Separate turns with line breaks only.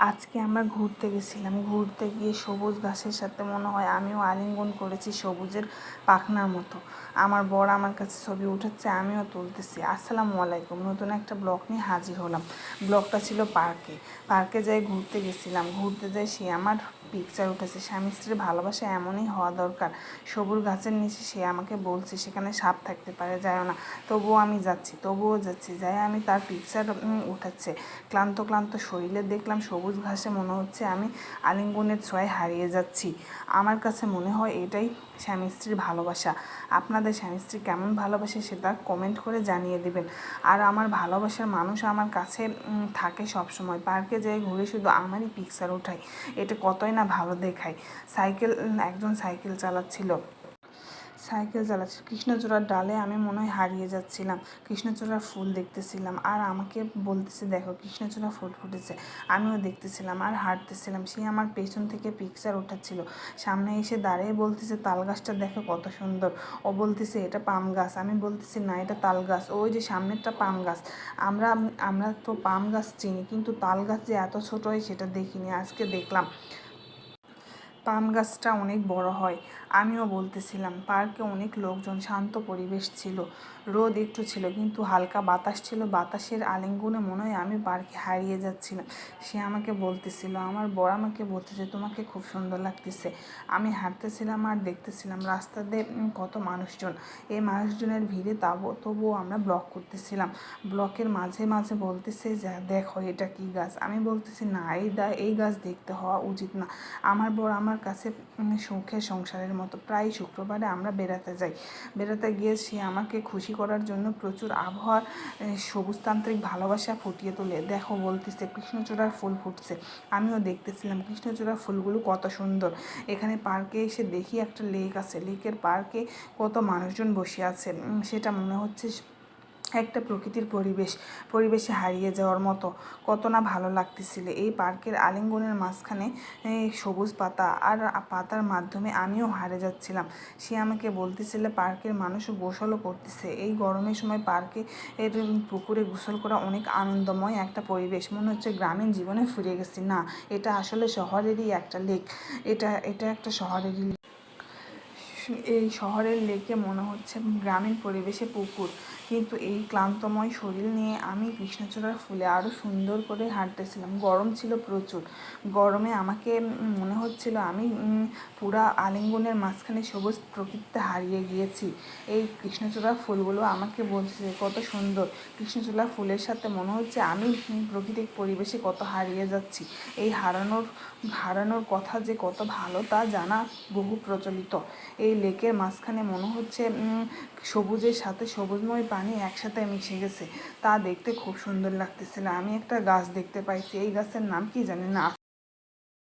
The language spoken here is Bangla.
আজকে আমরা ঘুরতে গেছিলাম। ঘুরতে গিয়ে সবুজ ঘাসের সাথে মনে হয় আমিও আলিঙ্গন করেছি সবুজের পাখনার মতো। আমার বর আমার কাছে ছবি উঠাচ্ছে, আমিও তুলতেছি। আসসালামু আলাইকুম, নতুন একটা ব্লগ নিয়ে হাজির হলাম। ব্লগটা ছিল পার্কে যাই ঘুরতে গেছিলাম। ঘুরতে যাই সে আমার পিকচার উঠেছে। স্বামী স্ত্রীর ভালোবাসা এমনই হওয়া দরকার। সবুজ গাছের নিচে সে আমাকে বলছে সেখানে সাপ থাকতে পারে, যাইও না। তবুও আমি যাচ্ছি। যাই আমি তার পিকচার উঠাচ্ছে। ক্লান্ত ক্লান্ত শরীরে দেখলাম সবুজ ঘাসে, মনে হচ্ছে আমি আলিঙ্গনের ছোঁয়ায় হারিয়ে যাচ্ছি। আমার কাছে মনে হয় এটাই স্বামী স্ত্রীর ভালোবাসা। আপনাদের স্বামী স্ত্রী কেমন ভালোবাসে সেটা কমেন্ট করে জানিয়ে দেবেন। আর আমার ভালোবাসার মানুষ আমার কাছে থাকে সব সময়। পার্কে যেয়ে ঘুরে শুধু আমারই পিকচার ওঠায়, এটা কতই না ভালো দেখায়। একজন সাইকেল চালাচ্ছিল। কৃষ্ণচূড়ার ডালে আমি মনে হয় হারিয়ে যাচ্ছিলাম। কৃষ্ণচূড়ার ফুল দেখতেছিলাম আর আমাকে বলতেছে, দেখো কৃষ্ণচূড়া ফুল ফুটেছে। আমিও দেখতেছিলাম আর হাঁটতেছিলাম। সে আমার পেছন থেকে পিকচার ওঠাচ্ছিল। সামনে এসে দাঁড়িয়ে বলতেছে, তাল গাছটা দেখো কত সুন্দর। ও বলতেছে এটা পাম গাছ। আমি বলতেছি না, এটা তাল গাছ। ওই যে সামনেরটা পাম গাছ। আমরা আমরা তো পাম গাছ চিনি, কিন্তু তাল গাছ যে এত ছোট হয় সেটা দেখিনি, আজকে দেখলাম। পাম গাছটা অনেক বড় হয়। আমিও বলতেছিলাম। পার্কে অনেক লোকজন, শান্ত পরিবেশ ছিল। রোদ একটু ছিল কিন্তু হালকা বাতাস ছিল। বাতাসের আলিঙ্গনে মনে হয় আমি পার্কে হারিয়ে যাচ্ছিলাম। সে আমাকে বলতেছিল, আমার বর আমাকে বলতেছে তোমাকে খুব সুন্দর লাগতেছে। আমি হাঁটতেছিলাম আর দেখতেছিলাম রাস্তাতে কত মানুষজন। এই মানুষজনের ভিড়ে তবুও আমরা ব্লগ করতেছিলাম। ব্লকের মাঝে মাঝে বলতেছে যে দেখো এটা কী গাছ। আমি বলতেছি না, এই গাছ দেখতে হওয়া উচিত না। আমার বর আমার কাছে সুখের সংসারের মতো। প্রায় শুক্রবারে আমরা বেড়াতে গিয়ে সে আমাকে খুশি করার জন্য প্রচুর আবহাওয়ার সবুজতান্ত্রিক ভালোবাসা ফুটিয়ে তোলে। দেখো বলতেছে কৃষ্ণচূড়ার ফুল ফুটছে। আমিও দেখতেছিলাম কৃষ্ণচূড়ার ফুলগুলো কত সুন্দর। এখানে পার্কে এসে দেখি একটা লেক আছে। লেকের পার্কে কত মানুষজন বসে আছে। সেটা মনে হচ্ছে একটা প্রকৃতির পরিবেশে হারিয়ে যাওয়ার মতো। কত না ভালো লাগতেছিল। এই পার্কের আলিঙ্গনের মাঝখানে সবুজ পাতা, আর পাতার মাধ্যমে আমিও হারিয়ে যাচ্ছিলাম। সে আমাকে বলতেছিল পার্কের মানুষও গোসলও করতেছে। এই গরমের সময় পার্কে পুকুরে গোসল করা অনেক আনন্দময় একটা পরিবেশ। মনে হচ্ছে গ্রামীণ জীবনে ফিরে গেছি। না, এটা আসলে শহরেরই একটা লেক। এটা একটা শহরেরই। এই শহরের লেকে মনে হচ্ছে গ্রামীণ পরিবেশে পুকুর। কিন্তু এই ক্লান্তময় শরীর নিয়ে আমি কৃষ্ণচূড়ার ফুলে আরও সুন্দর করে হাঁটতেছিলাম। গরম ছিল প্রচুর। গরমে আমাকে মনে হচ্ছিল আমি পুরা আলিঙ্গনের মাঝখানে সবুজ প্রকৃতিতে হারিয়ে গিয়েছি। এই কৃষ্ণচূড়ার ফুলগুলো আমাকে বলছে কত সুন্দর। কৃষ্ণচূড়া ফুলের সাথে মনে হচ্ছে আমি প্রাকৃতিক পরিবেশে কত হারিয়ে যাচ্ছি। এই হারানোর কথা যে কত ভালো তা জানা বহু প্রচলিত। এই লেকের মাঝখানে মনে হচ্ছে সবুজের সাথে সবুজময় পানি একসাথে মিশে গেছে। তা দেখতে খুব সুন্দর লাগতেছিল। আমি একটা গাছ দেখতে পাইছি, এই গাছের নাম কি জানি না।